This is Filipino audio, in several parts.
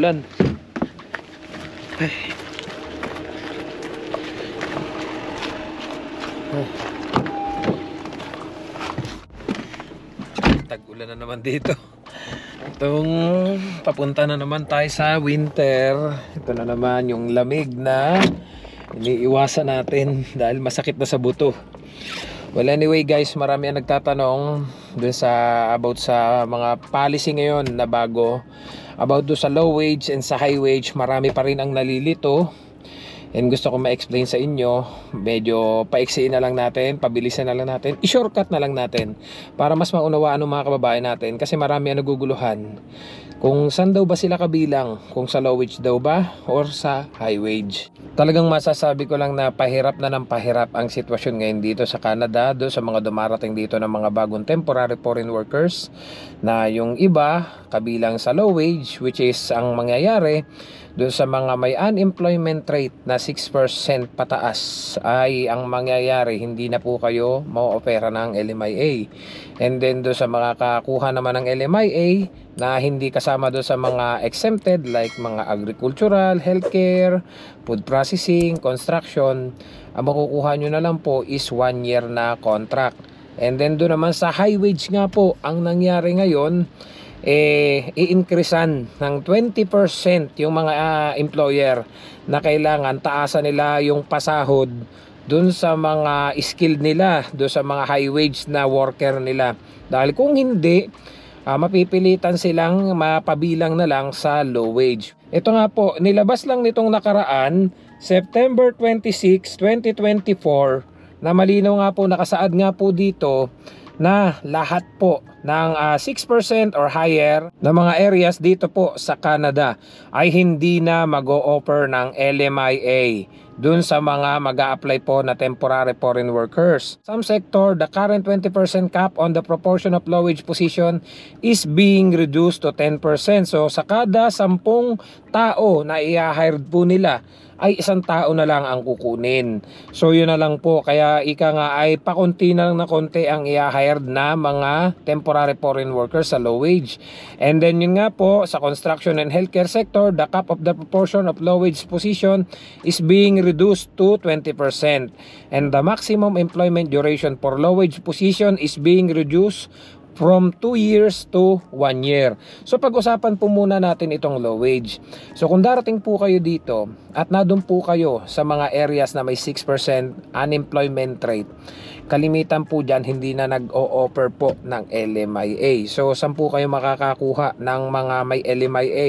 tag-ulan. Tag-ulan na naman dito. Itong papunta na naman tayo sa winter. Ito na naman yung lamig na iniiwasan natin dahil masakit na sa buto. Well, anyway guys, marami ang nagtatanong dun sa about sa mga policy ngayon na bago about do sa low wage and sa high wage. Marami pa rin ang nalilito. And gusto ko ma-explain sa inyo, medyo paiksiin na lang natin, pabilisan na lang natin, i-shortcut na lang natin para mas maunawaan ng mga kababayan natin, kasi marami ang naguguluhan kung saan daw ba sila kabilang, kung sa low wage daw ba or sa high wage. Talagang masasabi ko lang na pahirap na ng pahirap ang sitwasyon ngayon dito sa Canada, do sa mga dumarating dito ng mga bagong temporary foreign workers, na yung iba kabilang sa low wage, which is ang mangyayari doon sa mga may unemployment rate na 6% pataas ay ang mangyayari, hindi na po kayo mau-opera ng LMIA. And then doon sa mga kakuha naman ng LMIA na hindi kasama doon sa mga exempted like mga agricultural, healthcare, food processing, construction, ang makukuha nyo na lang po is 1 year na contract. And then doon naman sa high wage nga po, ang nangyari ngayon, i-increasean ng 20% yung mga employer na kailangan taasan nila yung pasahod dun sa mga skilled nila, dun sa mga high wage na worker nila. Dahil kung hindi, mapipilitan silang mapabilang na lang sa low wage. Ito nga po, nilabas lang nitong nakaraan, September 26, 2024, na malinaw nga po, nakasaad nga po dito na lahat po ng 6% or higher na mga areas dito po sa Canada ay hindi na mag-o-offer ng LMIA dun sa mga mag-a-apply po na temporary foreign workers. Some sector, the current 20% cap on the proportion of low wage position is being reduced to 10%. So sa kada 10 tao na i-hire po nila, ay 1 tao na lang ang kukunin. So yun na lang po, kaya ika nga ay pakunti na lang na konti ang i-hired na mga temporary foreign workers sa low wage. And then yun nga po, sa construction and healthcare sector, the cap of the proportion of low wage position is being reduced to 20%. And the maximum employment duration for low wage position is being reduced from 2 years to 1 year. So pag-usapan po muna natin itong low wage. So kung darating po kayo dito at nadun po kayo sa mga areas na may 6% unemployment rate, kalimitan po dyan hindi na nag-o-offer po ng LMIA. So saan po kayo makakakuha ng mga may LMIA?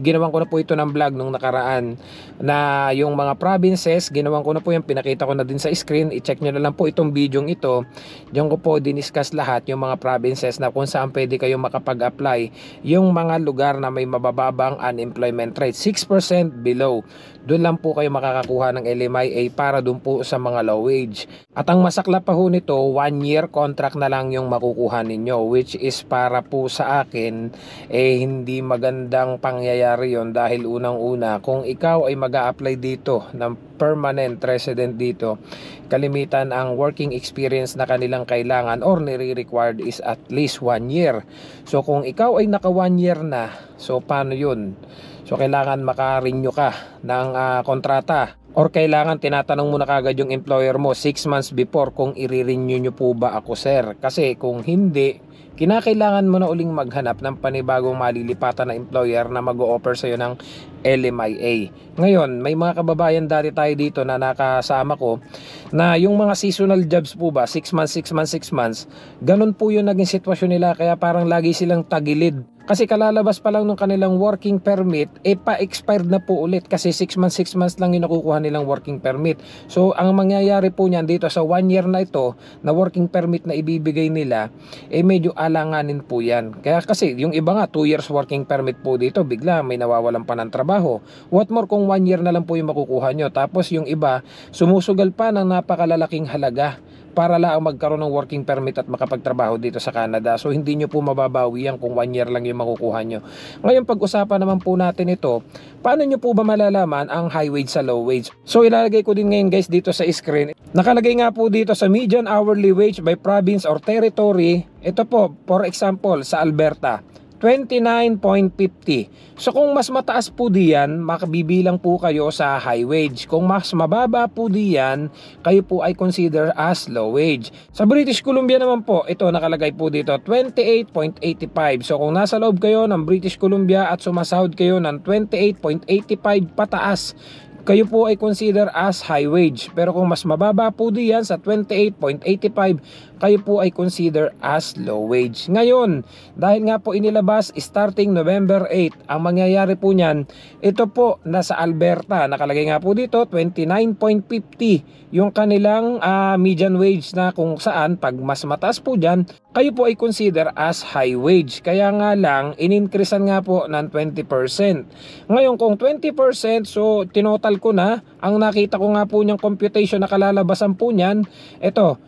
Ginawan ko na po ito ng vlog nung nakaraan na yung mga provinces, ginawan ko na po yan, pinakita ko na din sa screen. I-check nyo na lang po itong video ito. Diyan ko po diniscuss lahat yung mga provinces na kung saan pwede kayo makapag-apply, yung mga lugar na may mabababang unemployment rate, 6% below. Doon lang po kayo makakakuha ng LMIA para doon po sa mga low wage. At ang masaklap pa ho nito, 1 year contract na lang yung makukuha ninyo, which is para po sa akin hindi magandang pangyayari yon. Dahil unang-una, kung ikaw ay mag-a-apply dito ng permanent resident dito, kalimitan ang working experience na kanilang kailangan or nire-required is at least 1 year. So kung ikaw ay naka 1 year na, so paano yun? So kailangan maka-renew ka ng kontrata, or kailangan tinatanong mo na kagad yung employer mo 6 months before kung i-renew nyo po ba ako, sir. Kasi kung hindi, kinakailangan mo na uling maghanap ng panibagong malilipatan na employer na mag-o-offer sa'yo ng LMIA. Ngayon, may mga kababayan dati tayo dito na nakasama ko na yung mga seasonal jobs po ba, 6 months, 6 months, 6 months, ganun po yung naging sitwasyon nila, kaya parang lagi silang tagilid. Kasi kalalabas pa lang nung kanilang working permit, pa-expired na po ulit kasi 6 months lang yung nakukuha nilang working permit. So ang mangyayari po niyan dito sa 1 year na ito na working permit na ibibigay nila, medyo alanganin po yan. Kaya kasi yung iba nga 2 years working permit po dito, bigla may nawawalan pa ng trabaho. What more kung 1 year na lang po yung makukuha nyo. Tapos yung iba sumusugal pa ng napakalalaking halaga para lang magkaroon ng working permit at makapagtrabaho dito sa Canada. So hindi nyo po mababawi yan kung 1 year lang yung makukuha nyo. Ngayon pag-usapan naman po natin ito, paano nyo po ba malalaman ang high wage sa low wage? So ilalagay ko din ngayon guys dito sa screen. Nakalagay nga po dito sa median hourly wage by province or territory. Ito po, for example, sa Alberta, 29.50. So kung mas mataas po diyan, makabibilang po kayo sa high wage. Kung mas mababa po diyan, kayo po ay consider as low wage. Sa British Columbia naman po, ito nakalagay po dito 28.85. So kung nasa loob kayo ng British Columbia at sumasahod kayo ng 28.85 pataas, kayo po ay consider as high wage. Pero kung mas mababa po diyan sa 28.85, kayo po ay consider as low wage. Ngayon, dahil nga po inilabas starting November 8, ang mangyayari po niyan, ito po nasa Alberta, nakalagay nga po dito 29.50 yung kanilang median wage, na kung saan pag mas mataas po diyan, kayo po ay consider as high wage. Kaya nga lang, in-increasean nga po ng 20%. Ngayon kung 20%, so tinotal ko na, ang nakita ko nga po niyang computation na kalalabasan po niyan, ito,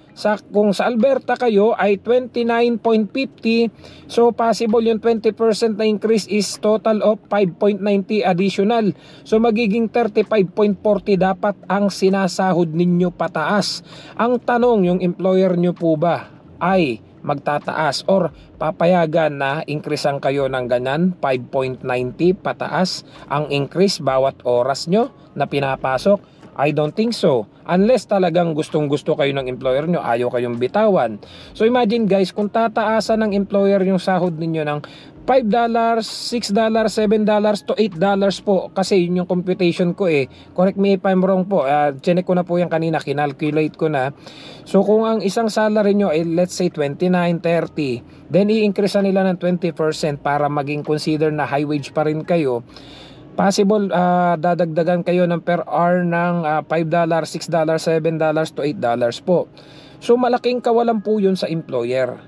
kung sa Alberta kayo ay 29.50, so possible yung 20% na increase is total of 5.90 additional. So magiging 35.40 dapat ang sinasahod ninyo pataas. Ang tanong, yung employer nyo po ba ay magtataas or papayagan na increasean kayo ng ganyan 5.90 pataas ang increase bawat oras nyo na pinapasok? I don't think so. Unless talagang gustong-gusto kayo ng employer nyo, ayaw kayong bitawan. So imagine guys, kung tataasan ng employer yung sahod ninyo ng $5, $6, $7 to $8 po, kasi yun yung computation ko eh. Correct me if I'm wrong po. Chinek ko na po yan kanina, kinalculate ko na. So kung ang isang salary nyo ay let's say 29, 30, then i-increase nila ng 20% para maging consider na high wage pa rin kayo. Possible dadagdagan kayo ng per hour ng $5, $6, $7 to $8 po. So malaking kawalan po yun sa employer.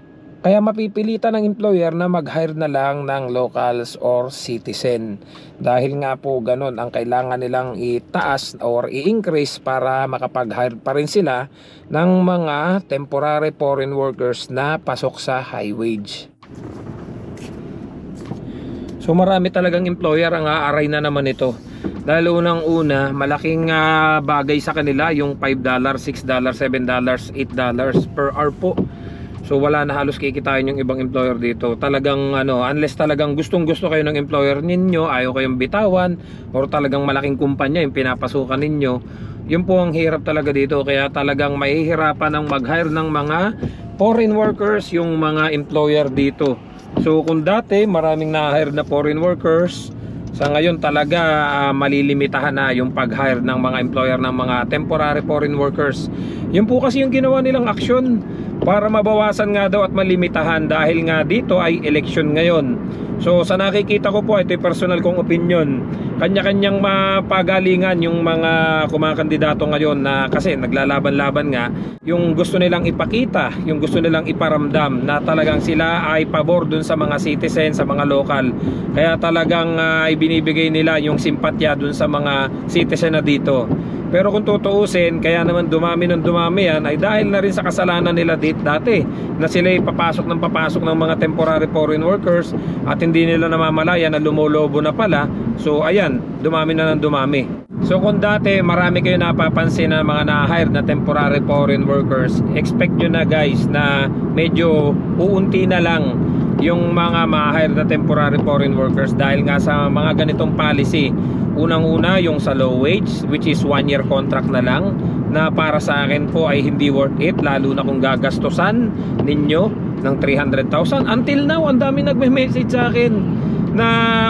Kaya mapipilitan ng employer na mag-hire na lang ng locals or citizen. Dahil nga po ganun ang kailangan nilang itaas or i-increase para makapag-hire pa rin sila ng mga temporary foreign workers na pasok sa high wage. So marami talagang employer ang aaray na naman ito. Dahil unang-una, malaking bagay sa kanila yung $5, $6, $7, $8 per hour po. So wala na halos kikitain yung ibang employer dito. Talagang unless talagang gustong-gusto kayo ng employer ninyo, ayaw kayong bitawan, or talagang malaking kumpanya yung pinapasukan ninyo, yun po ang hirap talaga dito. Kaya talagang mahihirapan ng mag-hire ng mga foreign workers yung mga employer dito. So kung dati maraming na-hire na foreign workers, sa ngayon talaga malilimitahan na yung pag-hire ng mga employer ng mga temporary foreign workers. Yun po kasi yung ginawa nilang aksyon para mabawasan nga daw at malimitahan, dahil nga dito ay election ngayon. So sa nakikita ko po, ito yung personal kong opinion, kanya-kanyang mapagalingan yung mga kumakandidato ngayon, na kasi naglalaban-laban nga, yung gusto nilang ipakita, yung gusto nilang iparamdam na talagang sila ay pabor dun sa mga citizen, sa mga local. Kaya talagang ibinibigay nila yung simpatya dun sa mga citizen na dito. Pero kung tutuusin, kaya naman dumami ng dumami yan, ay dahil na rin sa kasalanan nila dati, na sila papasok ng mga temporary foreign workers at hindi nila namamalaya na lumolobo na pala. So ayan, dumami na ng dumami. So kung dati marami kayo napapansin na mga na-hire na temporary foreign workers, expect nyo na guys na medyo uunti na lang yung mga ma-hire na temporary foreign workers, dahil nga sa mga ganitong policy. Unang-una yung sa low wage, which is 1-year contract na lang, na para sa akin po ay hindi worth it, lalo na kung gagastusan ninyo ng 300,000. Until now, ang dami nagme-message sa akin na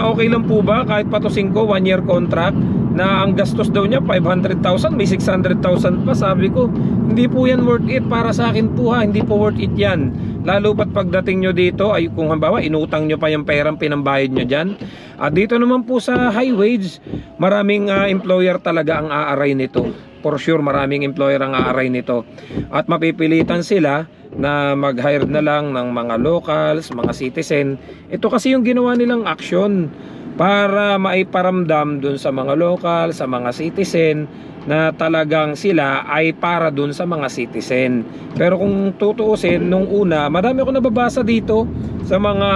okay lang po ba kahit patusin ko 1-year contract, na ang gastos daw niya 500,000, may 600,000 pa. Sabi ko, hindi po yan worth it para sa akin po ha, hindi po worth it yan. Lalo pat pagdating nyo dito ay kung halimbawa inutang nyo pa yung perang pinambayad nyo dyan. At dito naman po sa high wage, maraming employer talaga ang aaray nito. For sure maraming employer ang aaray nito. At mapipilitan sila na mag-hire na lang ng mga locals, mga citizen. Ito kasi yung ginawa nilang aksyon para maiparamdam dun sa mga local, sa mga citizen, na talagang sila ay para dun sa mga citizen. Pero kung tutuusin, nung una, madami ako nababasa dito sa mga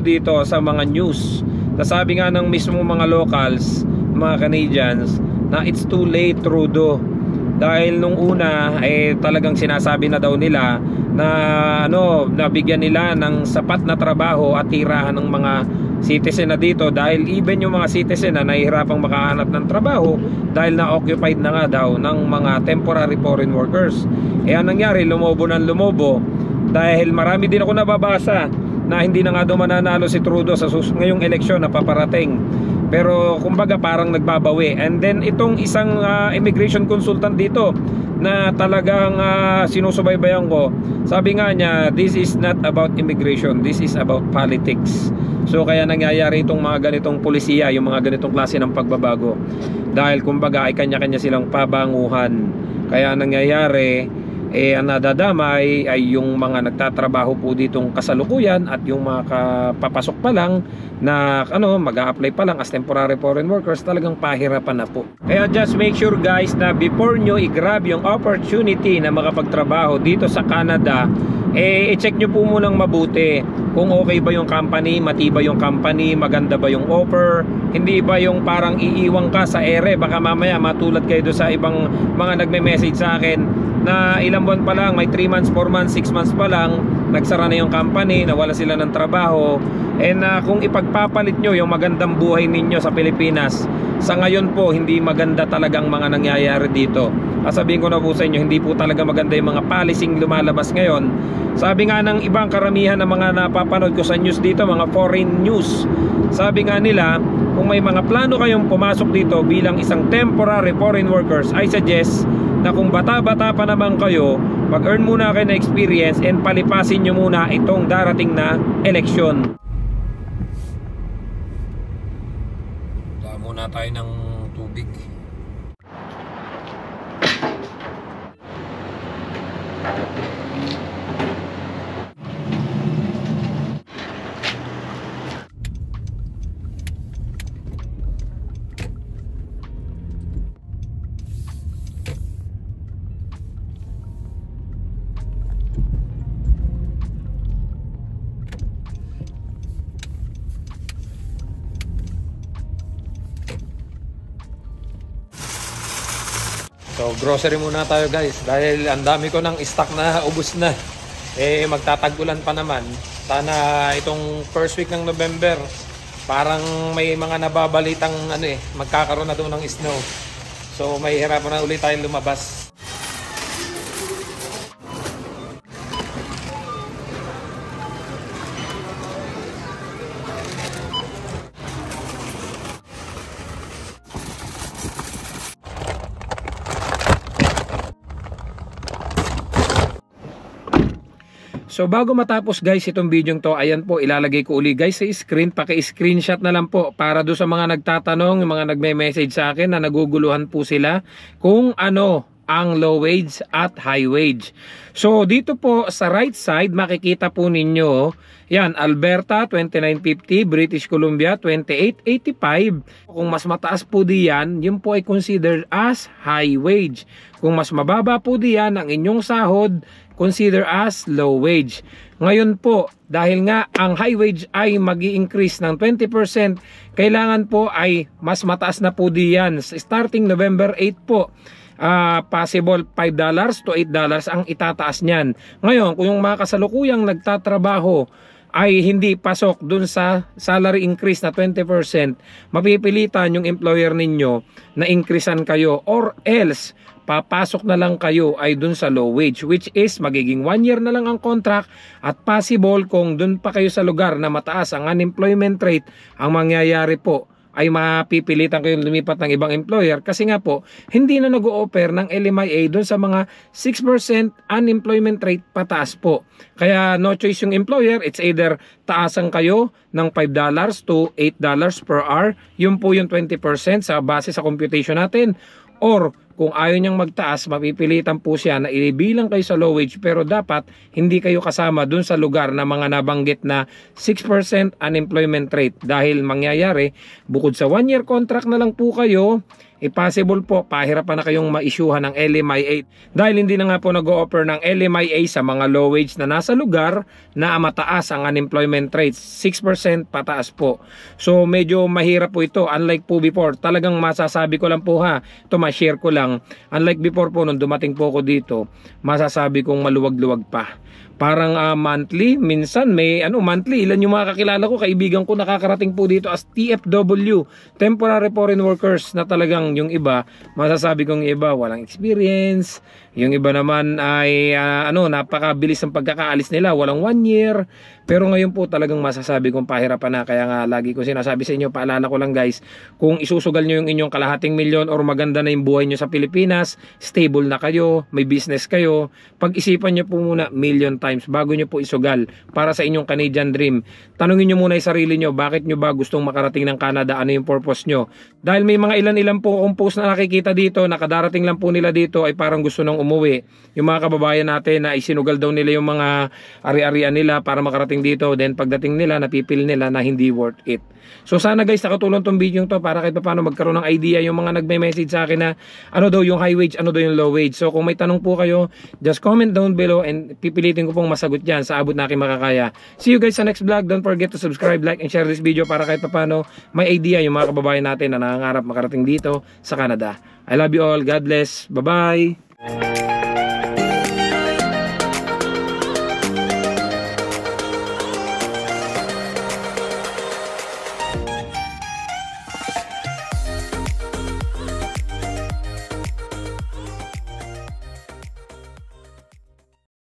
dito, sa mga news, na sabi nga ng mismo mga locals, mga Canadians, na it's too late, Trudeau. Dahil nung una ay talagang sinasabi na daw nila na nabigyan nila ng sapat na trabaho at tirahan ng mga citizen na dito, dahil even yung mga citizen na nahihirapang makahanap ng trabaho dahil na-occupied na nga daw ng mga temporary foreign workers. Anong nangyari, lumobo ng lumobo, dahil marami din ako nababasa na hindi na nga daw mananalo si Trudeau sa ngayong eleksyon na paparating. Pero kumbaga parang nagbabawi. And then itong isang immigration consultant dito na talagang sinusubaybayan ko, sabi nga niya, this is not about immigration, this is about politics. So kaya nangyayari itong mga ganitong pulisiya, yung mga ganitong klase ng pagbabago, dahil kumbaga ay kanya-kanya silang pabanguhan. Kaya nangyayari, ang nadadamay ay yung mga nagtatrabaho po ditong kasalukuyan at yung mga kapapasok pa lang na mag-a-apply pa lang as temporary foreign workers, talagang pahirapan na po. Kaya just make sure guys na before nyo i-grab yung opportunity na makapagtrabaho dito sa Canada, i-check nyo po munang mabuti kung okay ba yung company, matibay yung company, maganda ba yung offer, hindi ba yung parang iiwang ka sa ere. Baka mamaya matulad kayo doon sa ibang mga nagme-message sa akin na ilang buwan pa lang, may 3 months, 4 months, 6 months pa lang, nagsara na yung company, nawala sila ng trabaho. And kung ipagpapalit nyo yung magandang buhay ninyo sa Pilipinas, sa ngayon po hindi maganda talagang mga nangyayari dito. Sabihin ko na po sa inyo, hindi po talaga maganda yung mga policing lumalabas ngayon. Sabi nga ng ibang karamihan ng mga napapanood ko sa news dito, mga foreign news, sabi nga nila, kung may mga plano kayong pumasok dito bilang isang temporary foreign workers, I suggest na kung bata-bata pa naman kayo, mag-earn muna kayo na experience and palipasin nyo muna itong darating na eleksyon. Daan muna tayo ng tubig. So grocery muna tayo guys, dahil ang dami ko ng stock na ubos na. Magtatag-ulan pa naman. Sana itong first week ng November, parang may mga nababalitang magkakaroon na doon ng snow. So may hirapan na ulit tayong lumabas. So bago matapos guys itong video to, ayan po, ilalagay ko uli guys sa screen, paki-screenshot na lang po para do sa mga nagtatanong, yung mga nagme-message sa akin na naguguluhan po sila kung ano ang low wage at high wage. So dito po sa right side makikita po ninyo, yan, Alberta 29.50, British Columbia 28.85. Kung mas mataas po diyan, yun po ay considered as high wage. Kung mas mababa po diyan ang inyong sahod, consider as low wage. Ngayon po, dahil nga ang high wage ay mag-i-increase ng 20%, kailangan po ay mas mataas na po diyan. Starting November 8 po, possible $5 to $8 ang itataas niyan. Ngayon, kung yung mga kasalukuyang nagtatrabaho ay hindi pasok dun sa salary increase na 20%, mapipilitan yung employer ninyo na increasean kayo, or else papasok na lang kayo ay dun sa low wage, which is magiging 1 year na lang ang contract, at possible kung dun pa kayo sa lugar na mataas ang unemployment rate, ang mangyayari po ay mapipilitan kayong lumipat ng ibang employer, kasi nga po hindi na nag-o-offer ng LMIA dun sa mga 6% unemployment rate pataas po. Kaya no choice yung employer, it's either taasan kayo ng $5 to $8 per hour, yun po yung 20% sa base sa computation natin, or kung ayaw niyang magtaas, mapipilitan po siya na ibilang kayo sa low wage, pero dapat hindi kayo kasama dun sa lugar na mga nabanggit na 6% unemployment rate. Dahil mangyayari, bukod sa 1 year contract na lang po kayo, possible po pahirapan na kayong ma-issuehan ng LMIA, dahil hindi na nga po nag-o-offer ng LMIA sa mga low wage na nasa lugar na mataas ang unemployment rate, 6% pataas po. So medyo mahirap po ito, unlike po before. Talagang masasabi ko lang po ha, ito ma-share ko lang, talagang unlike before po nung dumating po ako dito, masasabi kong maluwag-luwag pa. Parang monthly, minsan may monthly, ilan yung mga kakilala ko, kaibigan ko nakakarating po dito as TFW, temporary foreign workers, na talagang yung iba, masasabi kong iba walang experience, yung iba naman ay napakabilis ang pagkakaalis nila, walang 1 year. Pero ngayon po talagang masasabi kong pahirapan na. Kaya nga lagi ko sinasabi sa inyo, paalala ko lang guys, kung isusugal nyo yung inyong kalahating milyon or maganda na yung buhay nyo sa Pilipinas, stable na kayo, may business kayo, pag-isipan nyo po muna million times bago nyo po isugal para sa inyong Canadian dream. Tanungin nyo muna yung sarili nyo, bakit nyo ba gustong makarating ng Canada, ano yung purpose nyo? Dahil may mga ilan-ilan po akong post na nakikita dito, nakadarating lang po nila dito ay parang gusto nang umuwi. Yung mga kababayan natin na isinugal daw nila yung mga ari-arian nila para makarating dito, then pagdating nila napipil nila na hindi worth it. So sana guys nakatulong tong video to para kahit paano magkaroon ng idea yung mga nagme-message sa akin na ano daw yung high wage, ano daw yung low wage. So kung may tanong po kayo, just comment down below and pipilitin ko pong masagot dyan sa abot na aking makakaya. See you guys sa next vlog. Don't forget to subscribe, like, and share this video para kahit paano may idea yung mga kababayan natin na nangangarap makarating dito sa Canada. I love you all. God bless. Bye-bye.